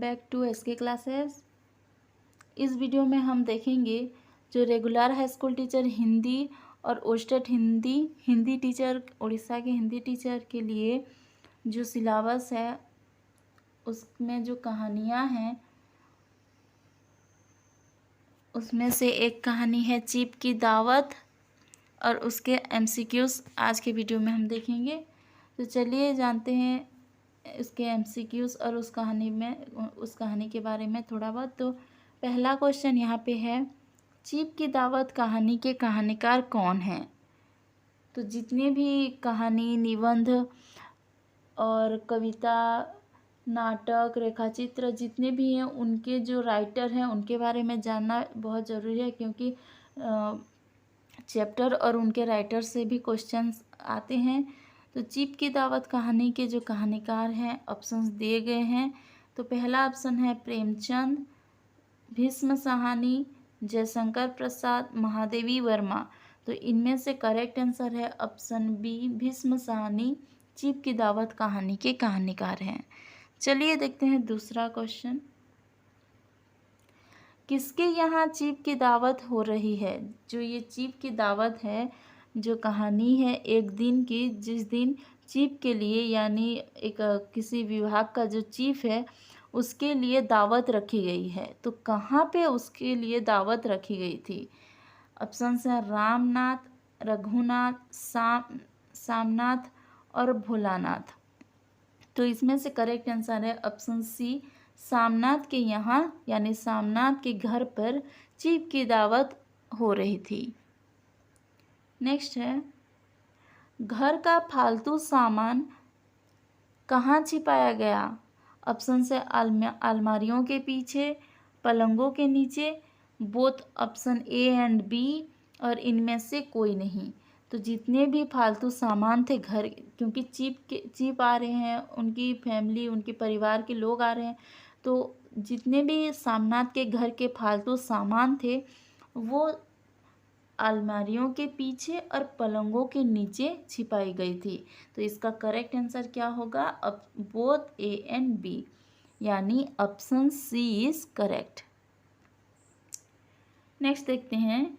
Back to SK classes. इस video में हम देखेंगे जो regular high school teacher Hindi और ओस्टेट हिंदी टीचर, उड़ीसा के हिंदी टीचर के लिए जो सिलेबस है उसमें जो कहानियाँ हैं उसमें से एक कहानी है चीप की दावत और उसके एमसीक्यूज आज के वीडियो में हम देखेंगे। तो चलिए जानते हैं उसके एमसीक्यूज और उस कहानी के बारे में थोड़ा बहुत। तो पहला क्वेश्चन यहाँ पे है, चीप की दावत कहानी के कहानीकार कौन हैं? तो जितने भी कहानी, निबंध और कविता, नाटक, रेखाचित्र जितने भी हैं उनके जो राइटर हैं उनके बारे में जानना बहुत ज़रूरी है, क्योंकि चैप्टर और उनके राइटर से भी क्वेश्चंस आते हैं। तो चीप की दावत कहानी के जो कहानीकार हैं ऑप्शंस दिए गए हैं। तो पहला ऑप्शन है प्रेमचंद, भीष्म साहनी, जयशंकर प्रसाद, महादेवी वर्मा। तो इनमें से करेक्ट आंसर है option B, Bhisham Sahni chief की दावत कहानी के कहानीकार हैं। चलिए देखते हैं दूसरा क्वेश्चन, किसके यहाँ चीप की दावत हो रही है? जो ये चीप की दावत है, जो कहानी है एक दिन की, जिस दिन चीफ के लिए यानी एक किसी विभाग का जो चीफ है उसके लिए दावत रखी गई है। तो कहाँ पे उसके लिए दावत रखी गई थी? ऑप्शन है रामनाथ, रघुनाथ, सामनाथ और भोलानाथ। तो इसमें से करेक्ट आंसर है ऑप्शन सी, सामनाथ के यहाँ यानी सामनाथ के घर पर चीफ की दावत हो रही थी। नेक्स्ट है, घर का फालतू सामान कहाँ छिपाया गया? ऑप्शन है अलमारियों के पीछे, पलंगों के नीचे, both option A and B और इनमें से कोई नहीं। तो जितने भी फालतू सामान थे घर, क्योंकि चीफ आ रहे हैं, उनकी फैमिली, उनके परिवार के लोग आ रहे हैं, तो जितने भी सामनाथ के घर के फालतू सामान थे वो अलमारियों के पीछे और पलंगों के नीचे छिपाई गई थी। तो इसका करेक्ट आंसर क्या होगा? बोथ ए एंड बी यानी option C is correct. Next देखते हैं,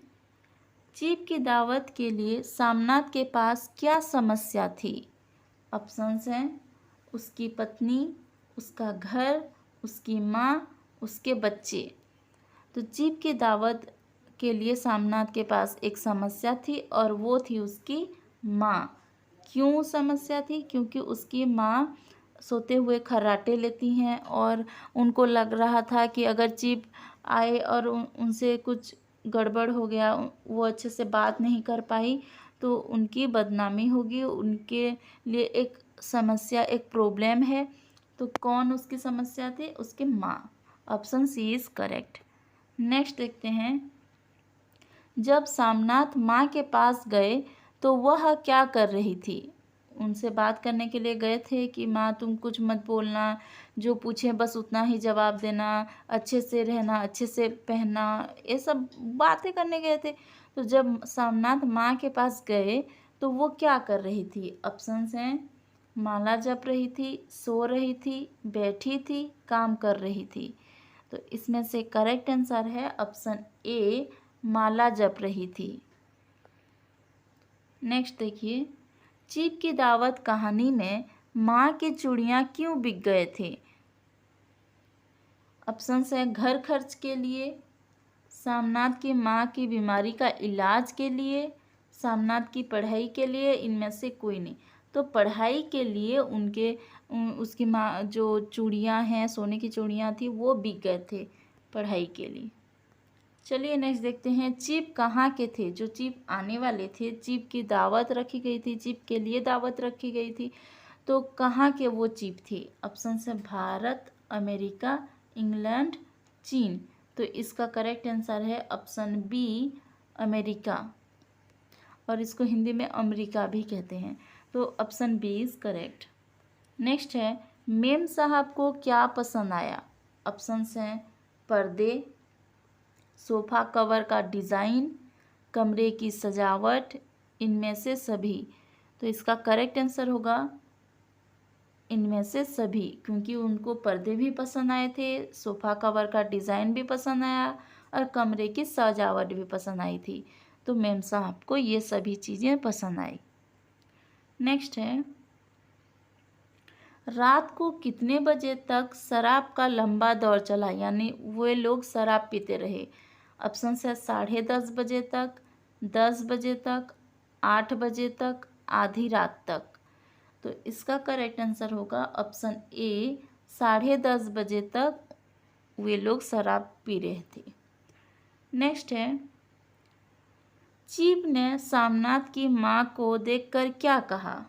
चीफ की दावत के लिए सामनाथ के पास क्या समस्या थी? ऑप्शंस हैं उसकी पत्नी, उसका घर, उसकी माँ, उसके बच्चे। तो चीफ की दावत के लिए सामनाथ के पास एक समस्या थी और वो थी उसकी माँ। क्यों समस्या थी? क्योंकि उसकी माँ सोते हुए खर्राटे लेती हैं और उनको लग रहा था कि अगर चीफ आए और उनसे कुछ गड़बड़ हो गया, वो अच्छे से बात नहीं कर पाई तो उनकी बदनामी होगी, उनके लिए एक समस्या, एक प्रॉब्लम है। तो कौन उसकी समस्या थी? उसकी माँ। Option C is correct. Next देखते हैं, जब सामनाथ माँ के पास गए तो वह क्या कर रही थी? उनसे बात करने के लिए गए थे कि माँ तुम कुछ मत बोलना, जो पूछे बस उतना ही जवाब देना, अच्छे से रहना, अच्छे से पहनना, ये सब बातें करने गए थे। तो जब सामनाथ माँ के पास गए तो वो क्या कर रही थी? ऑप्शंस हैं माला जप रही थी, सो रही थी, बैठी थी, काम कर रही थी। तो इसमें से करेक्ट आंसर है ऑप्शन ए, माला जप रही थी। नेक्स्ट देखिए, चीफ की दावत कहानी में माँ की चूड़ियाँ क्यों बिक गए थे? ऑप्शन है घर खर्च के लिए, सामनाथ की माँ की बीमारी का इलाज के लिए, सामनाथ की पढ़ाई के लिए, इनमें से कोई नहीं। तो पढ़ाई के लिए उसकी माँ जो चूड़ियाँ हैं, सोने की चूड़ियाँ थी, वो बिक गए थे पढ़ाई के लिए। चलिए नेक्स्ट देखते हैं, चीफ कहाँ के थे? जो चीफ आने वाले थे, चीफ की दावत रखी गई थी, चीफ के लिए दावत रखी गई थी, तो कहाँ के वो चीफ थे? ऑप्शन है भारत, अमेरिका, इंग्लैंड, चीन। तो इसका करेक्ट आंसर है ऑप्शन बी, अमेरिका, और इसको हिंदी में अमेरिका भी कहते हैं। तो option B is correct. Next है, मेम साहब को क्या पसंद आया? ऑप्शंस हैं पर्दे, सोफ़ा कवर का डिज़ाइन, कमरे की सजावट, इनमें से सभी। तो इसका करेक्ट आंसर होगा इनमें से सभी, क्योंकि उनको पर्दे भी पसंद आए थे, सोफ़ा कवर का डिज़ाइन भी पसंद आया और कमरे की सजावट भी पसंद आई थी। तो मेम साहब को ये सभी चीज़ें पसंद आई। नेक्स्ट है, रात को कितने बजे तक शराब का लंबा दौर चला, यानी वे लोग शराब पीते रहे। ऑप्शन है 10:30 बजे तक, 10 बजे तक, 8 बजे तक, आधी रात तक। तो इसका करेक्ट आंसर होगा ऑप्शन ए, 10:30 बजे तक वे लोग शराब पी रहे थे। नेक्स्ट है, चीफ ने सामनाथ की माँ को देखकर क्या कहा।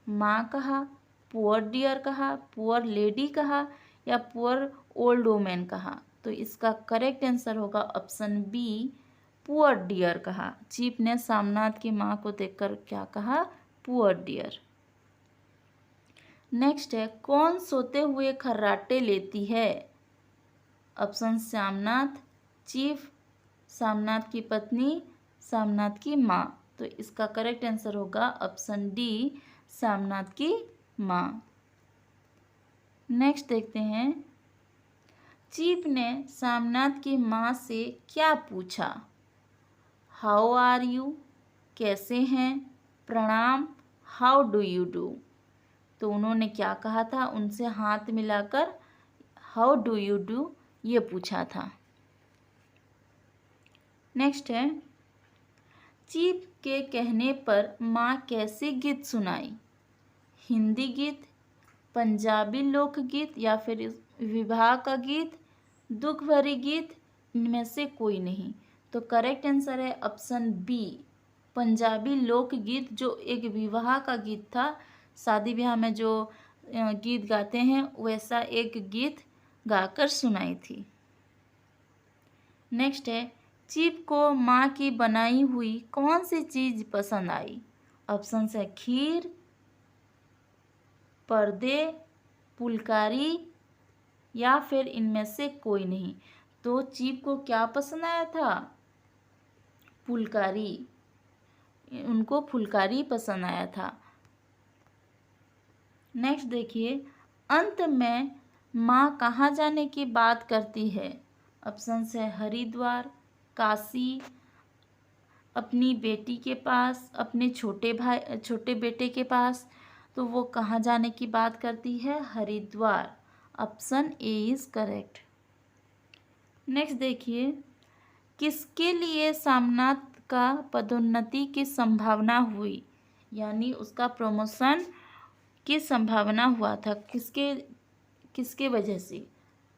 माँ कहा, पुअर डियर कहा, पुअर लेडी कहा या पुअर ओल्ड वुमेन कहा। तो इसका करेक्ट आंसर होगा ऑप्शन बी, पुअर डियर कहा। चीफ ने सामनाथ की माँ को देखकर क्या कहा, पुअर डियर। नेक्स्ट है, कौन सोते हुए खर्राटे लेती है। ऑप्शन सामनाथ, चीफ, सामनाथ की पत्नी, सामनाथ की माँ। तो इसका करेक्ट आंसर होगा ऑप्शन डी, सामनाथ की माँ। नेक्स्ट देखते हैं, चीफ ने सामनाथ की माँ से क्या पूछा। हाउ आर यू, कैसे हैं, प्रणाम, हाउ डू यू डू। तो उन्होंने क्या कहा था, उनसे हाथ मिलाकर हाउ डू यू डू ये पूछा था। नेक्स्ट है, चीफ के कहने पर माँ कैसे गीत सुनाई। हिंदी गीत, पंजाबी लोकगीत या फिर विवाह का गीत, दुख भरी गीत, इनमें से कोई नहीं। तो करेक्ट आंसर है ऑप्शन बी, पंजाबी लोकगीत, जो एक विवाह का गीत था। शादी ब्याह में जो गीत गाते हैं वैसा एक गीत गाकर सुनाई थी। नेक्स्ट है, चीफ को माँ की बनाई हुई कौन सी चीज़ पसंद आई। ऑप्शन है खीर, पर्दे, फुलकारी या फिर इनमें से कोई नहीं। तो चीफ को क्या पसंद आया था, फुलकारी, उनको फुलकारी पसंद आया था। नेक्स्ट देखिए, अंत में माँ कहाँ जाने की बात करती है। ऑप्शन है हरिद्वार, काशी, अपनी बेटी के पास, अपने छोटे बेटे के पास। तो वो कहाँ जाने की बात करती है, Haridwar. Option A is correct. Next देखिए, किसके लिए सामनाथ का पदोन्नति की संभावना हुई, यानी उसका प्रमोशन की संभावना हुआ था, किसके वजह से।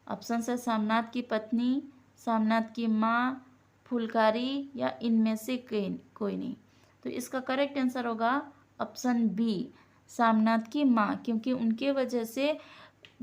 ऑप्शन है सामनाथ की पत्नी, सामनाथ की माँ, फुलकारी या इनमें से कोई नहीं। तो इसका करेक्ट आंसर होगा ऑप्शन बी, सामनाथ की माँ, क्योंकि उनके वजह से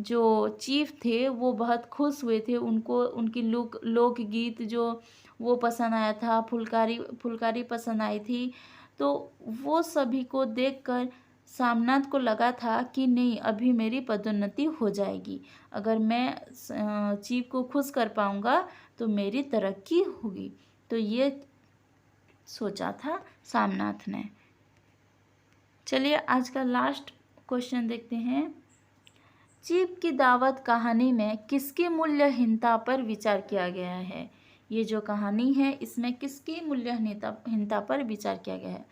जो चीफ थे वो बहुत खुश हुए थे। उनको उनकी लोकगीत जो वो पसंद आया था, फुलकारी पसंद आई थी। तो वो सभी को देखकर सामनाथ को लगा था कि नहीं, अभी मेरी पदोन्नति हो जाएगी, अगर मैं चीफ को खुश कर पाऊँगा तो मेरी तरक्की होगी। तो ये सोचा था सामनाथ ने। चलिए आज का लास्ट क्वेश्चन देखते हैं, चीफ की दावत कहानी में किसकी मूल्यहीनता पर विचार किया गया है। ये जो कहानी है इसमें किसकी मूल्यहीनता पर विचार किया गया है।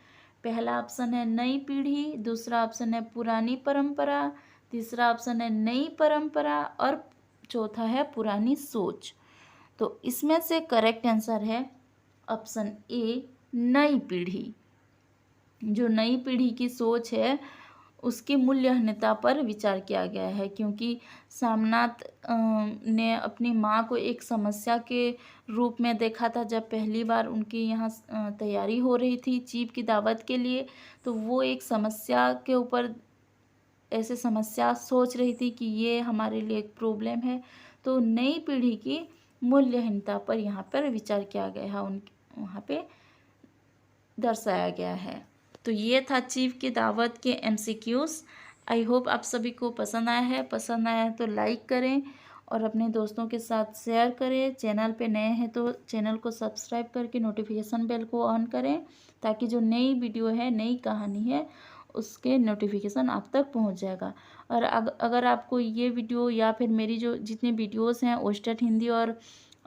पहला ऑप्शन है नई पीढ़ी, दूसरा ऑप्शन है पुरानी परंपरा, तीसरा ऑप्शन है नई परंपरा और चौथा है पुरानी सोच। तो इसमें से करेक्ट आंसर है ऑप्शन ए, नई पीढ़ी। जो नई पीढ़ी की सोच है उसकी मूल्यहीनता पर विचार किया गया है, क्योंकि सामनाथ ने अपनी माँ को एक समस्या के रूप में देखा था। जब पहली बार उनकी यहाँ तैयारी हो रही थी चीफ की दावत के लिए, तो वो एक समस्या के ऊपर ऐसे समस्या सोच रही थी कि ये हमारे लिए एक प्रॉब्लम है। तो नई पीढ़ी की मूल्यहीनता पर यहाँ पर विचार किया गया है, वहाँ पे दर्शाया गया है। तो ये था चीफ की दावत के MCQs। आई होप आप सभी को पसंद आया है। पसंद आया है तो लाइक करें और अपने दोस्तों के साथ शेयर करें। चैनल पे नए हैं तो चैनल को सब्सक्राइब करके नोटिफिकेशन बेल को ऑन करें, ताकि जो नई वीडियो है, नई कहानी है, उसके नोटिफिकेशन आप तक पहुंच जाएगा। और अगर आपको ये वीडियो या फिर मेरी जो जितनी वीडियोस हैं ओस्टेट हिंदी और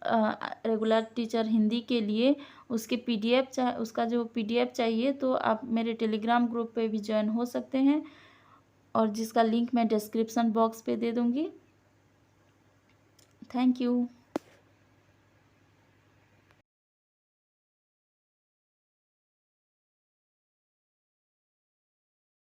रेगुलर टीचर हिंदी के लिए उसके पीडीएफ उसका जो पीडीएफ चाहिए तो आप मेरे टेलीग्राम ग्रुप पे भी ज्वाइन हो सकते हैं, और जिसका लिंक मैं डिस्क्रिप्शन बॉक्स पे दे दूँगी। Thank you.